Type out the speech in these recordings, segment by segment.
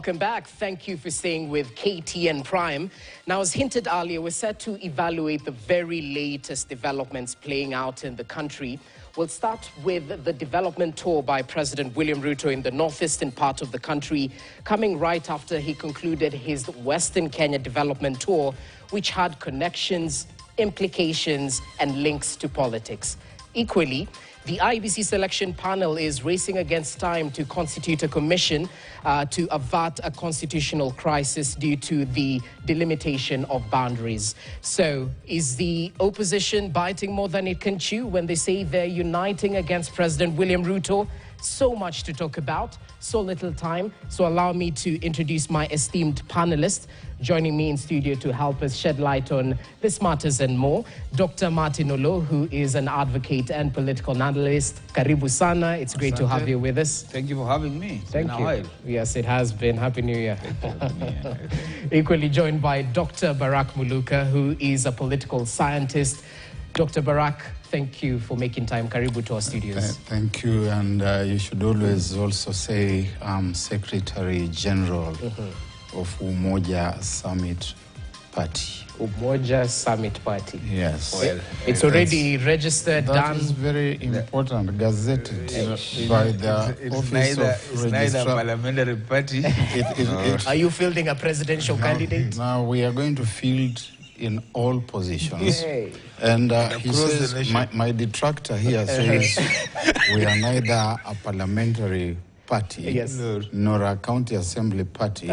Welcome back. Thank you for staying with KTN Prime. Now, as hinted earlier, we're set to evaluate the very latest developments playing out in the country. We'll start with the development tour by President William Ruto in the northeastern part of the country, coming right after he concluded his Western Kenya development tour, which had connections, implications, and links to politics. Equally, the IEBC selection panel is racing against time to constitute a commission to avert a constitutional crisis due to the delimitation of boundaries. So, is the opposition biting more than it can chew when they say they're uniting against President William Ruto? So much to talk about, so little time. So allow me to introduce my esteemed panelists. Joining me in studio to help us shed light on this matters and more, Dr. Martin Oloo, who is an advocate and political analyst. Karibu sana. It's great to have you with us. Thank you for having me. Thank you. Yes, it has been. Happy New Year. Equally joined by Dr. Barak Muluka, who is a political scientist. Dr. Barak, thank you for making time. Karibu to our studios. Thank you, and you should always also say Secretary General of Umoja Summit Party. Umoja Summit Party. Yes. Well, it's already registered, done. That is very important, gazetted by the Office of Registrar. It's neither a parliamentary party. Are you fielding a presidential candidate? Now we are going to field in all positions. And he says, my detractor here says, we are neither a parliamentary party nor a county assembly party.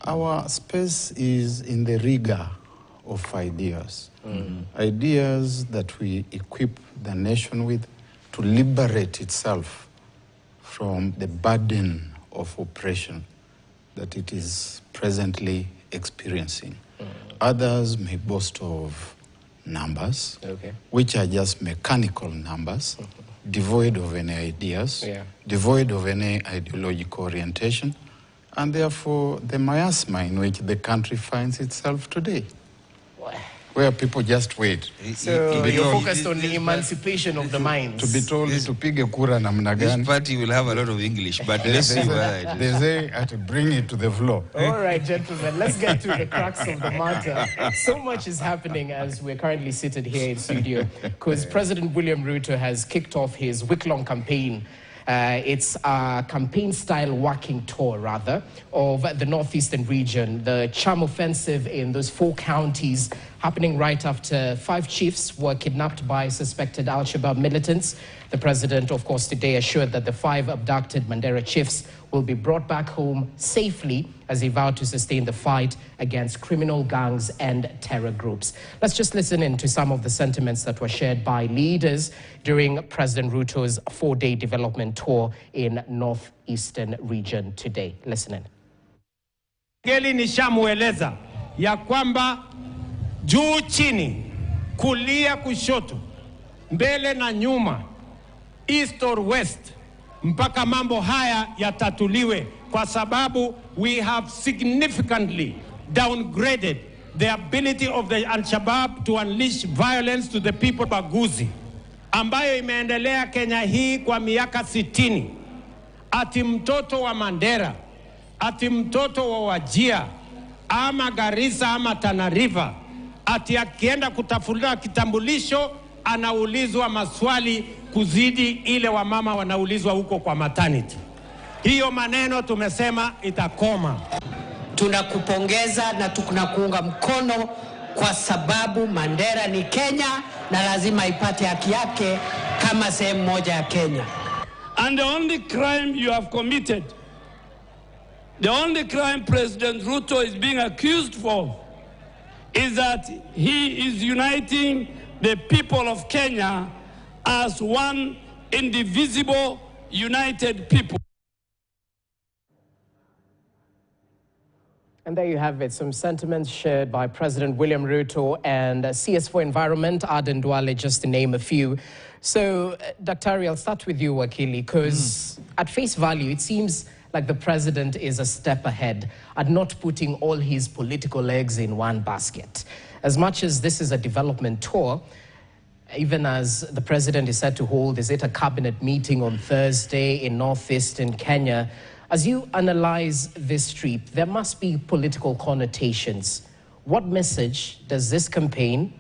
Our space is in the rigor of ideas. Ideas that we equip the nation with to liberate itself from the burden of oppression that it is presently experiencing. Others may boast of numbers, which are just mechanical numbers, devoid of any ideas, devoid of any ideological orientation, and therefore the miasma in which the country finds itself today, where people just wait. So you're focused on the emancipation of the minds. To be told to pige kura namna gani. This party will have a lot of English, but let's see whether it is. They say to bring it to the floor. All right, gentlemen, let's get to the crux of the matter. So much is happening as we're currently seated here in studio, because President William Ruto has kicked off his week-long campaign. It's a campaign-style walking tour, rather, of the northeastern region. The charm offensive in those 4 counties happening right after 5 chiefs were kidnapped by suspected Al-Shabaab militants. The president, of course, today assured that the 5 abducted Mandera chiefs will be brought back home safely as he vowed to sustain the fight against criminal gangs and terror groups. Let's just listen in to some of the sentiments that were shared by leaders during President Ruto's 4-day development tour in northeastern region today. Listen in. Geli nishamueleza ya kwamba juu chini, kulia kushoto, mbele na nyuma, east or west, mpaka mambo haya yatatuliwe, kwa sababu we have significantly downgraded the ability of the Al-Shabaab to unleash violence to the people Baguzi, ambayo imeendelea Kenya hii kwa miaka 60. Ati mtoto wa Mandera, ati mtoto wa Wajia, ama Garissa ama Tana River, ati akienda kutafuta kitambulisho anaulizwa maswali kuzidi ile wamama wanaulizwa huko kwa maternity. Hiyo maneno tumesema itakoma. Tunakupongeza na tunakuunga mkono kwa sababu Mandera ni Kenya na lazima ipate haki yake kama sehemu moja ya Kenya. And the only crime you have committed, the only crime President Ruto is being accused for, is that he is uniting the people of Kenya as one indivisible, united people. And there you have it, some sentiments shared by President William Ruto and CS for Environment, Aden Duale, just to name a few. So, Dr. Ari, I'll start with you, Wakili, because at face value, it seems like the president is a step ahead at not putting all his political eggs in one basket. As much as this is a development tour, even as the president is set to hold, is it a cabinet meeting on Thursday in northeastern Kenya, As you analyze this trip, there must be political connotations. What message does this campaign,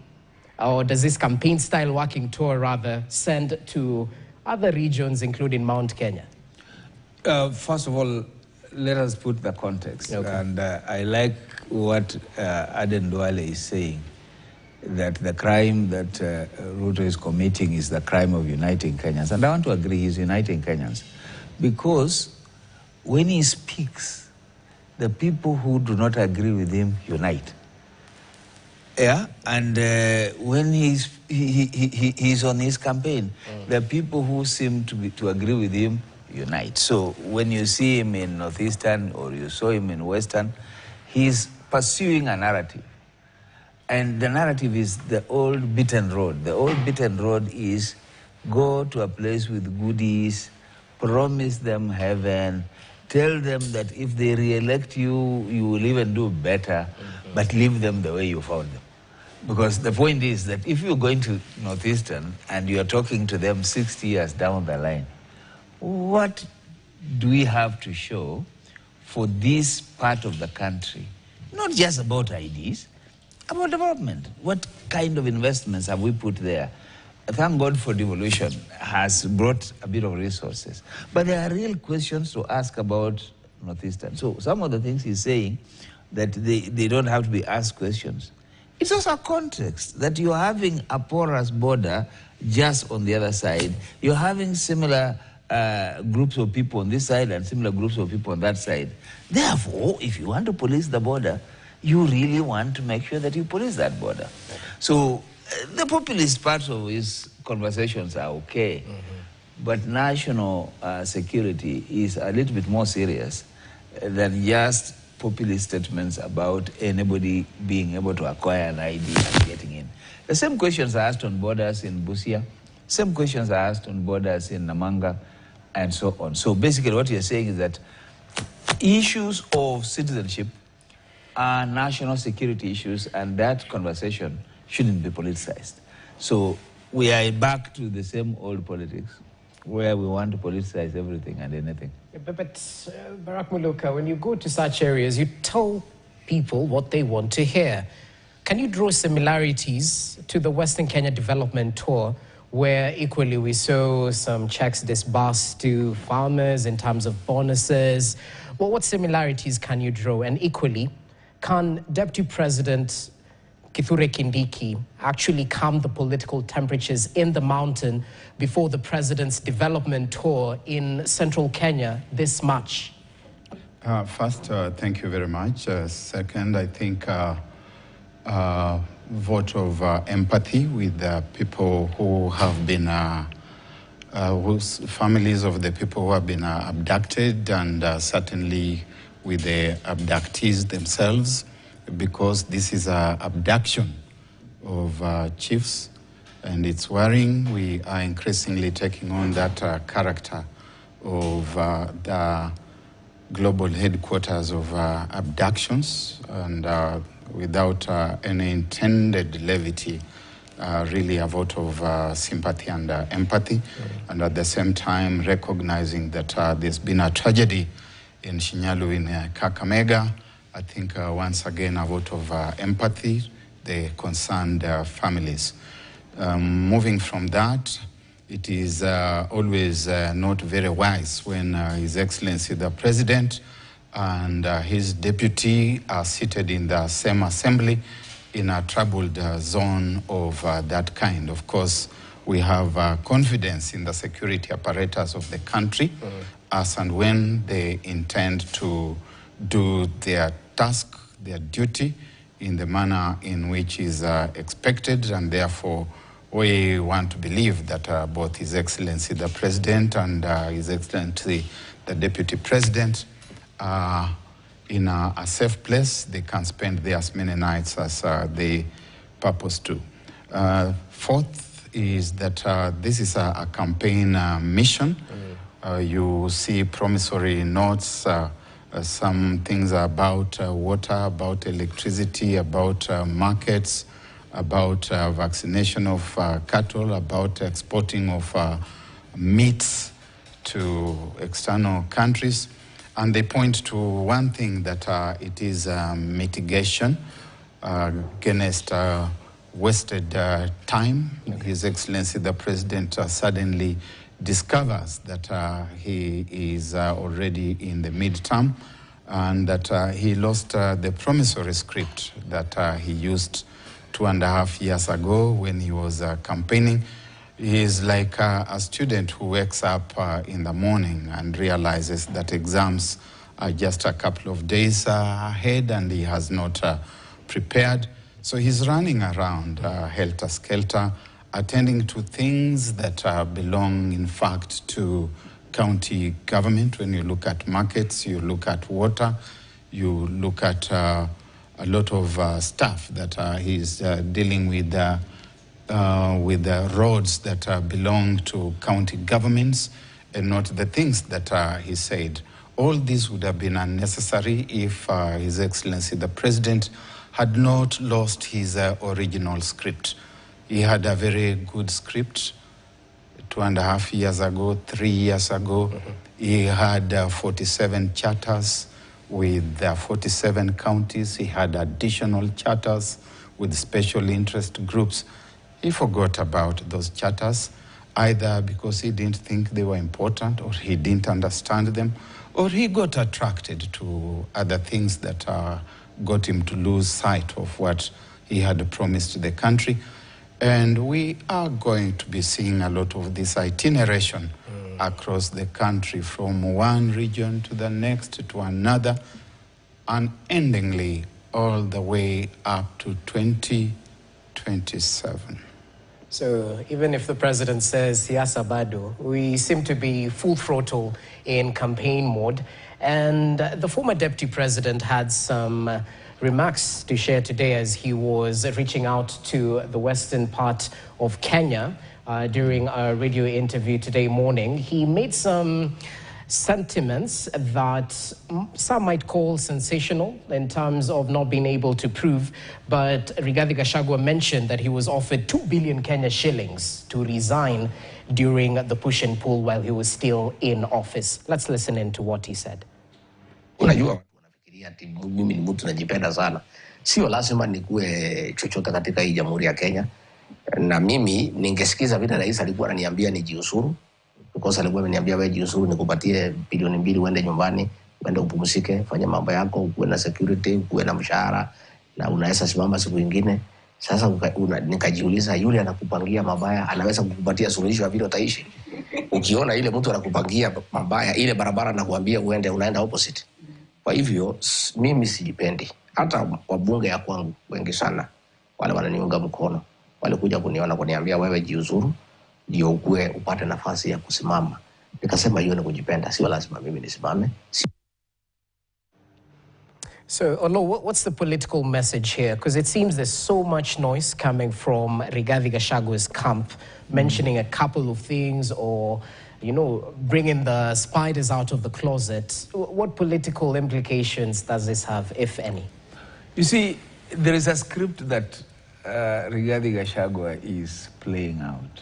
or does this campaign-style walking tour rather, send to other regions, including Mount Kenya? First of all, let us put the context. Okay. And I like what Aden Duale is saying, that the crime that Ruto is committing is the crime of uniting Kenyans. And I want to agree, he's uniting Kenyans. Because when he speaks, the people who do not agree with him unite. Yeah, and when he's on his campaign, the people who seem to agree with him unite. So when you see him in Northeastern or you saw him in Western, he's pursuing a narrative. And the narrative is the old beaten road. The old beaten road is go to a place with goodies, promise them heaven, tell them that if they re-elect you, you will even do better, but leave them the way you found them. Because the point is that if you're going to Northeastern and you're talking to them 60 years down the line, what do we have to show for this part of the country? Not just about IDs, about development. What kind of investments have we put there? Thank God for devolution has brought a bit of resources. But there are real questions to ask about Northeastern. So some of the things he's saying that they don't have to be asked questions. It's also a context that you're having a porous border just on the other side. You're having similar groups of people on this side and similar groups of people on that side. Therefore, if you want to police the border, you really want to make sure that you police that border. So the populist parts of his conversations are okay, but national security is a little bit more serious than just populist statements about anybody being able to acquire an ID and getting in. The same questions are asked on borders in Busia, same questions are asked on borders in Namanga, and so on. So basically what you're saying is that issues of citizenship are national security issues, and that conversation shouldn't be politicized. So we are back to the same old politics where we want to politicize everything and anything. But Barack Muluka, when you go to such areas, you tell people what they want to hear. Can you draw similarities to the Western Kenya Development Tour, where equally we saw some checks disbursed to farmers in terms of bonuses? Well, what similarities can you draw? And equally, can Deputy President Kithure Kindiki actually calm the political temperatures in the mountain before the president's development tour in central Kenya this March? First, thank you very much. Second, I think vote of empathy with the people who have been, whose families of the people who have been abducted, and certainly with the abductees themselves, because this is an abduction of chiefs, and it's worrying. We are increasingly taking on that character of the global headquarters of abductions, and without any intended levity, really a vote of sympathy and empathy, and at the same time recognizing that there's been a tragedy in Shinyalu in Kakamega. I think once again a vote of empathy, the concerned families. Moving from that, it is always not very wise when His Excellency the President and his deputy are seated in the same assembly in a troubled zone of that kind. Of course, we have confidence in the security apparatus of the country as and when they intend to do their task, their duty, in the manner in which is expected, and therefore we want to believe that both His Excellency the President and His Excellency the Deputy President are in a safe place. They can spend there as many nights as they purpose to. Fourth is that this is a campaign mission. You see promissory notes, some things about water, about electricity, about markets, about vaccination of cattle, about exporting of meats to external countries. And they point to one thing, that it is mitigation against wasted time. His Excellency the President suddenly discovers that he is already in the midterm, and that he lost the promissory script that he used 2.5 years ago when he was campaigning. He is like a student who wakes up in the morning and realizes that exams are just a couple of days ahead and he has not prepared. So he's running around helter-skelter, attending to things that belong, in fact, to county government. When you look at markets, you look at water, you look at a lot of stuff that he's dealing with the roads that belong to county governments, and not the things that he said. All this would have been unnecessary if His Excellency the President had not lost his original script. He had a very good script 2.5 years ago, 3 years ago. He had 47 charters with 47 counties. He had additional charters with special interest groups. He forgot about those charters, either because he didn't think they were important, or he didn't understand them, or he got attracted to other things that got him to lose sight of what he had promised the country. And we are going to be seeing a lot of this itineration across the country, from one region to the next to another, unendingly all the way up to 2027. So even if the president says siasa bado, we seem to be full throttle in campaign mode. And the former deputy president had some remarks to share today as he was reaching out to the western part of Kenya during a radio interview today morning. He made some sentiments that some might call sensational in terms of not being able to prove, but Rigathi Gachagua mentioned that he was offered 2 billion Kenya shillings to resign during the push and pull while he was still in office. Let's listen in to what he said. Unajua wanafikiria ati mimi ni mtu najipenda sana. Sio lazima nikuwe chochote katika hii Jamhuri ya Kenya. Na mimi ningesikiza vile rais alikuwa ananiambia nijiuzuru. Because alikuwa ameniambia wewe jiuzuru nikupatie bilioni 2 uende nyumbani, uende upumzike, fanya mambo yako, uwe na security, uwe na mshahara na unaweza simama siku nyingine. Sasa nikajiuliza, yule anakupangia mabaya anaweza kukupatia suluhisho ya vile utaishi? Ukiona ile mtu anakupangia mabaya, ile barabara anakuambia uende, unaenda opposite. Kwa hivyo mimi sijipendi. Hata wabunge ya kwangu wengi sana wale wananiunga mkono, wale kuja kuniona kuniambia wewe jiuzuru ndio ukue upate nafasi ya kusimama. Nikasema hiyo ni kujipenda, sio lazima mimi nisimame. So, Oloo, what's the political message here? Because it seems there's so much noise coming from Rigathi Gachagua's camp, mentioning a couple of things, or, you know, bringing the spiders out of the closet. What political implications does this have, if any? You see, there is a script that Rigathi Gachagua is playing out.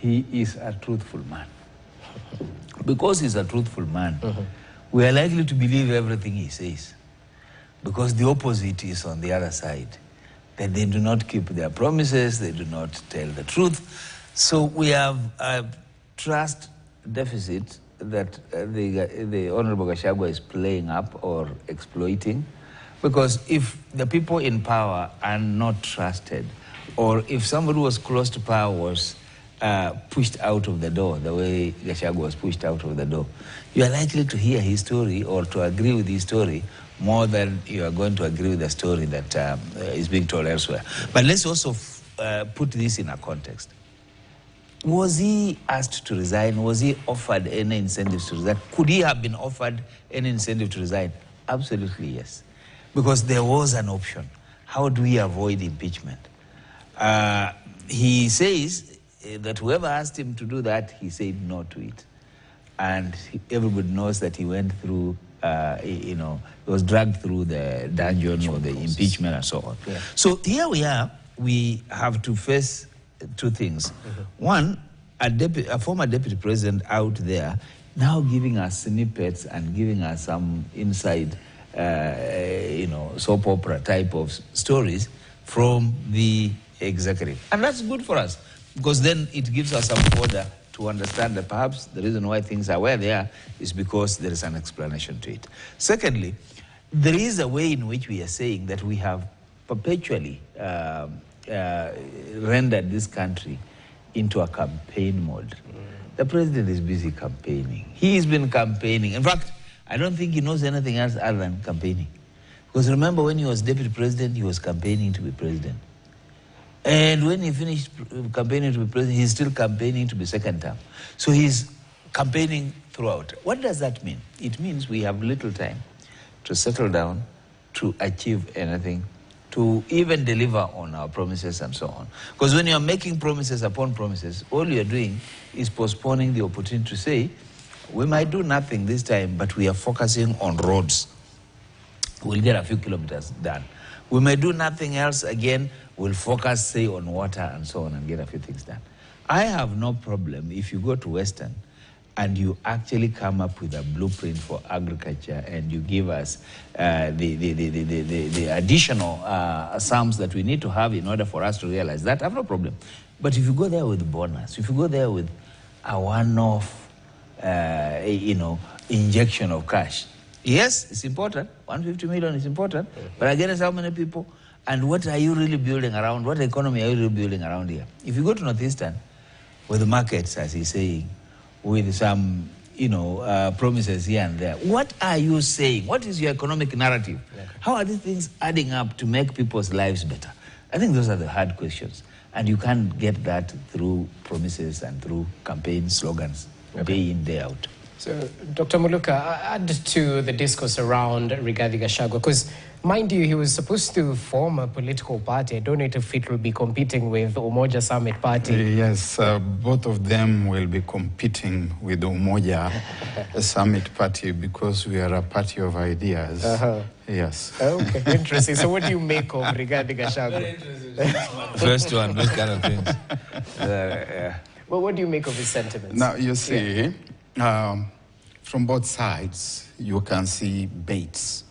He is a truthful man. Because he's a truthful man, we are likely to believe everything he says. Because the opposite is on the other side. That they do not keep their promises, they do not tell the truth. So we have a trust deficit that the Honorable Gachagua is playing up or exploiting. Because if the people in power are not trusted, or if somebody who was close to power was pushed out of the door, the way Gachagua was pushed out of the door, you are likely to hear his story or to agree with his story more than you are going to agree with the story that is being told elsewhere. But let's also put this in a context. Was he asked to resign? Was he offered any incentives to resign? Could he have been offered any incentive to resign? Absolutely yes. Because there was an option. How do we avoid impeachment? He says that whoever asked him to do that, he said no to it. And everybody knows that he went through, you know, he was dragged through the dungeon or the impeachment and so on. Yeah. So here we are, we have to face two things. One, a former deputy president out there now giving us snippets and giving us some inside, soap opera type of stories from the executive. And that's good for us, because then it gives us some fodder to understand that perhaps the reason why things are where they are is because there is an explanation to it. Secondly, there is a way in which we are saying that we have perpetually rendered this country into a campaign mode. The president is busy campaigning. He's been campaigning. In fact, I don't think he knows anything else other than campaigning. Because remember, when he was deputy president, he was campaigning to be president. And when he finished campaigning to be president, he's still campaigning to be second term. So he's campaigning throughout. What does that mean? It means we have little time to settle down, to achieve anything, to even deliver on our promises and so on. Because when you're making promises upon promises, all you're doing is postponing the opportunity to say, we might do nothing this time, but we are focusing on roads. We'll get a few kilometers done. We may do nothing else again, we'll focus, say, on water and so on and get a few things done. I have no problem if you go to Western and you actually come up with a blueprint for agriculture and you give us the additional sums that we need to have in order for us to realize that, I have no problem. But if you go there with bonus, if you go there with a one-off, injection of cash, yes, it's important. 150 million is important. But again, it's how many people? And what are you really building around? What economy are you really building around here? If you go to Northeastern, with the markets, as he's saying, with some, promises here and there, what are you saying? What is your economic narrative? Okay. How are these things adding up to make people's lives better? I think those are the hard questions. And you can't get that through promises and through campaign slogans, day in, day out. So, Dr. Muluka, add to the discourse around Rigathi Gachagua, because, mind you, he was supposed to form a political party. I don't know if it will be competing with Umoja Summit Party. Yes, both of them will be competing with Umoja Summit Party because we are a party of ideas. Yes. Okay, interesting. So what do you make of Rigathi Gachagua? First one, those kind of things. Well, what do you make of his sentiments? Now, you see, from both sides, you can see baits.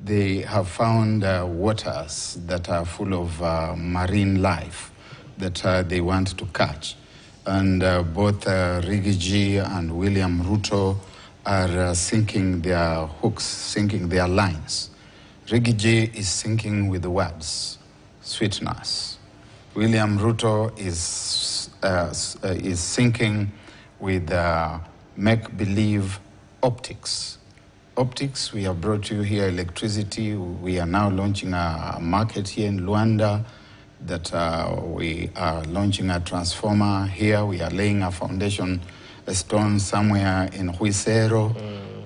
They have found waters that are full of marine life that they want to catch. And both Rigiji and William Ruto are sinking their hooks, sinking their lines. Rigiji is sinking with the words, sweetness. William Ruto is sinking with make-believe optics. Optics, we have brought you here electricity. We are now launching a market here in Luanda that we are launching a transformer here. We are laying a foundation stone somewhere in Huisero.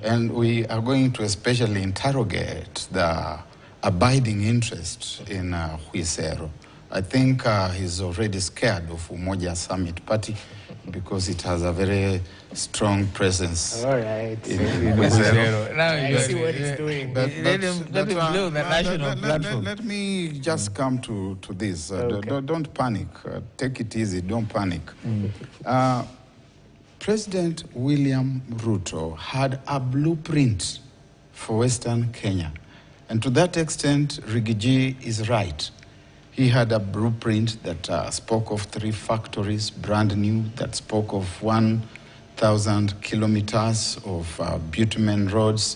And we are going to especially interrogate the abiding interest in Huisero. I think he's already scared of Umoja Summit Party because it has a very strong presence. All right. Now you see what he's doing. Let him blow the national platform. Let me just come to this. Don't panic. Take it easy. Don't panic. President William Ruto had a blueprint for Western Kenya. And to that extent, Rigiji is right. He had a blueprint that spoke of 3 factories, brand new, that spoke of 1,000 kilometers of bitumen roads,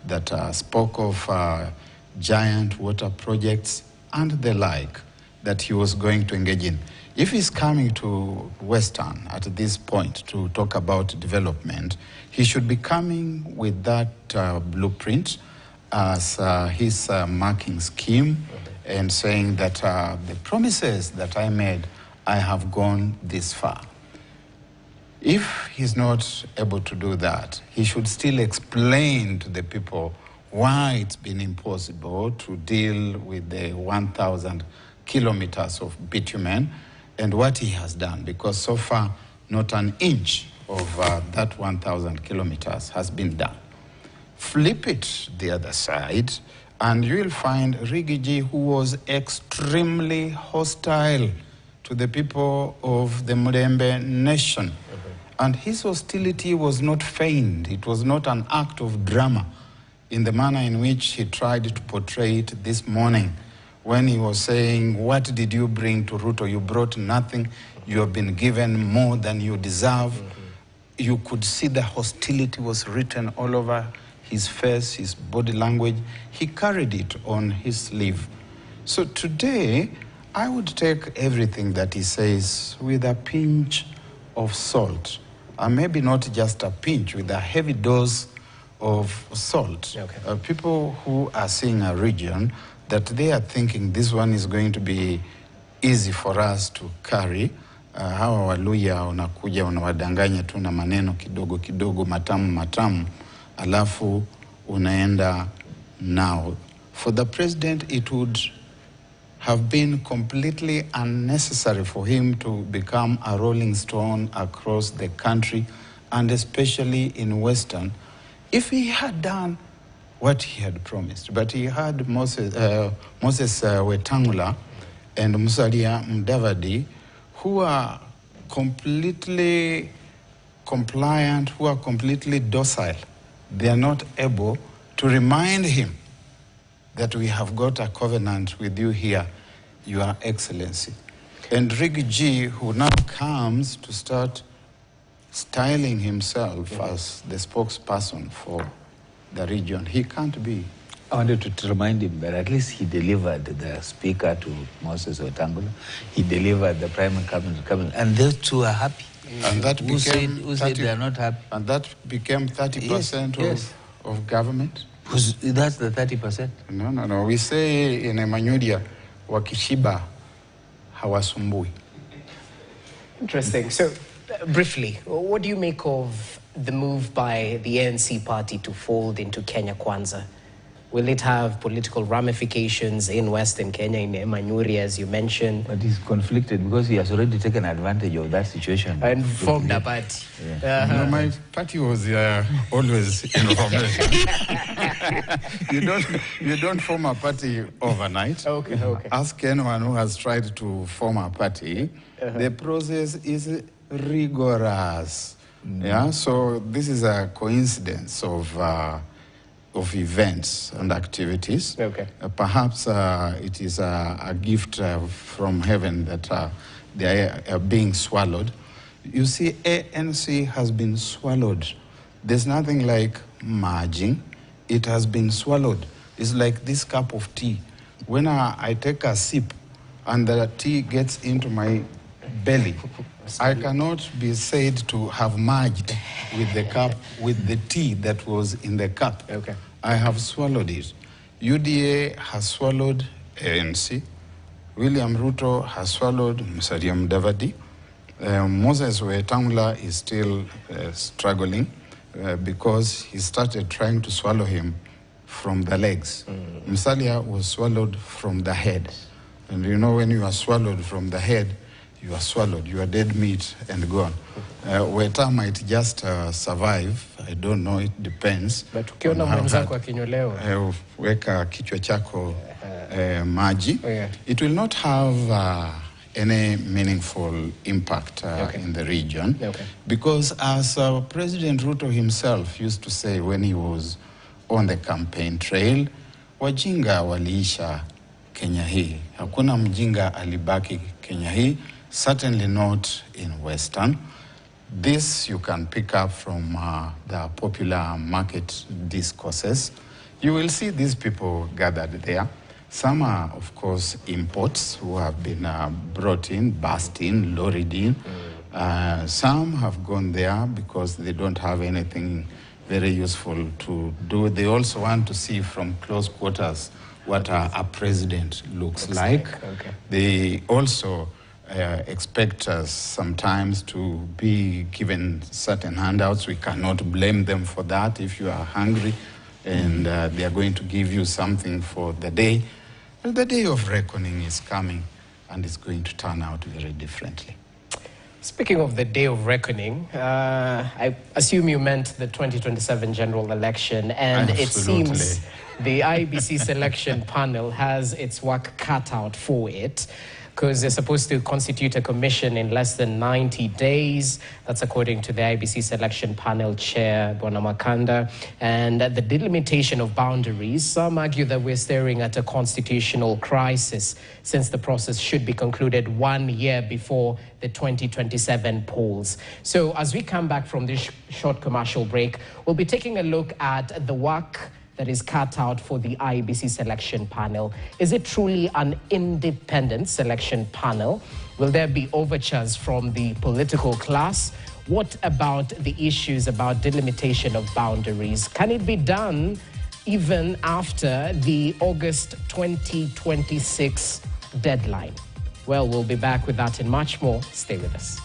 that spoke of giant water projects and the like that he was going to engage in. If he's coming to Western at this point to talk about development, he should be coming with that blueprint as his marking scheme, and saying that the promises that I made, I have gone this far. If he's not able to do that, he should still explain to the people why it's been impossible to deal with the 1,000 kilometers of bitumen and what he has done, because so far not an inch of that 1,000 kilometers has been done. Flip it the other side, and you will find Rigiji, who was extremely hostile to the people of the Murembe nation. And his hostility was not feigned. It was not an act of drama in the manner in which he tried to portray it this morning when he was saying, what did you bring to Ruto? You brought nothing. You have been given more than you deserve. You could see the hostility was written all over his face, his body language. He carried it on his sleeve. So today, I would take everything that he says with a pinch of salt. And maybe not just a pinch, with a heavy dose of salt. Okay. People who are seeing a region that they are thinking this one is going to be easy for us to carry. Hawa Waluya unakuja unawadanganya tu na maneno kidogo kidogo matamu matamu alafu unaenda now. For the president, it would have been completely unnecessary for him to become a rolling stone across the country, and especially in Western, if he had done what he had promised. But he had Moses Wetangula and Musalia Mudavadi, who are completely compliant, who are completely docile. They are not able to remind him that we have got a covenant with you here, Your Excellency. And Rig G, who now comes to start styling himself as the spokesperson for the region, he can't be. I wanted to remind him that at least he delivered the speaker to Moses Wetangula. He delivered the prime cabinet, and those two are happy. And that who said they are not happy? And that became 30% of government? That's the 30%? No. We say in Emmanuel, wakishiba hawasumbui. Interesting. So, briefly, what do you make of the move by the ANC party to fold into Kenya Kwanza? Will it have political ramifications in Western Kenya, in Emanyuri, as you mentioned? But he's conflicted because he has already taken advantage of that situation. And formed a party. Yeah. No, my party was always involved. You don't form a party overnight. Okay. Ask anyone who has tried to form a party. The process is rigorous. Yeah, so this is a coincidence of events and activities. Okay. Perhaps it is a gift from heaven that they are being swallowed. You see, ANC has been swallowed. There's nothing like merging. It has been swallowed. It's like this cup of tea. When I take a sip and the tea gets into my belly, I cannot be said to have merged with the cup, with the tea that was in the cup. Okay. I have swallowed it. UDA has swallowed ANC. William Ruto has swallowed Musalia Mudavadi. Moses Wetangula is still struggling because he started trying to swallow him from the legs. Musalia was swallowed from the head. And you know, when you are swallowed from the head, you are swallowed, you are dead meat and gone. Weta might just survive, I don't know, it depends. But ukiona mwenzako akinyolewa, weka kichwa chako maji, it will not have any meaningful impact in the region. Because as President Ruto himself used to say when he was on the campaign trail, wajinga waliisha Kenya hii. Hakuna mjinga alibaki Kenya hii. Certainly not in Western. This you can pick up from the popular market discourses. You will see these people gathered there. Some are, of course, imports who have been brought in, bussed in, lorried in. Some have gone there because they don't have anything very useful to do. They also want to see from close quarters what a president looks like. They also expect us sometimes to be given certain handouts. We cannot blame them for that. If you are hungry and they are going to give you something for the day, well, the day of reckoning is coming and it's going to turn out very differently. Speaking of the day of reckoning, I assume you meant the 2027 general election, and Absolutely. It seems the IEBC selection panel has its work cut out for it. because they're supposed to constitute a commission in less than 90 days. That's according to the IEBC selection panel chair, Bwana Makanda. And the delimitation of boundaries, some argue that we're staring at a constitutional crisis since the process should be concluded 1 year before the 2027 polls. So as we come back from this short commercial break, we'll be taking a look at the work that is cut out for the IEBC selection panel. Is it truly an independent selection panel? Will there be overtures from the political class? What about the issues about delimitation of boundaries? Can it be done even after the August 2026 deadline? Well, we'll be back with that and much more. Stay with us.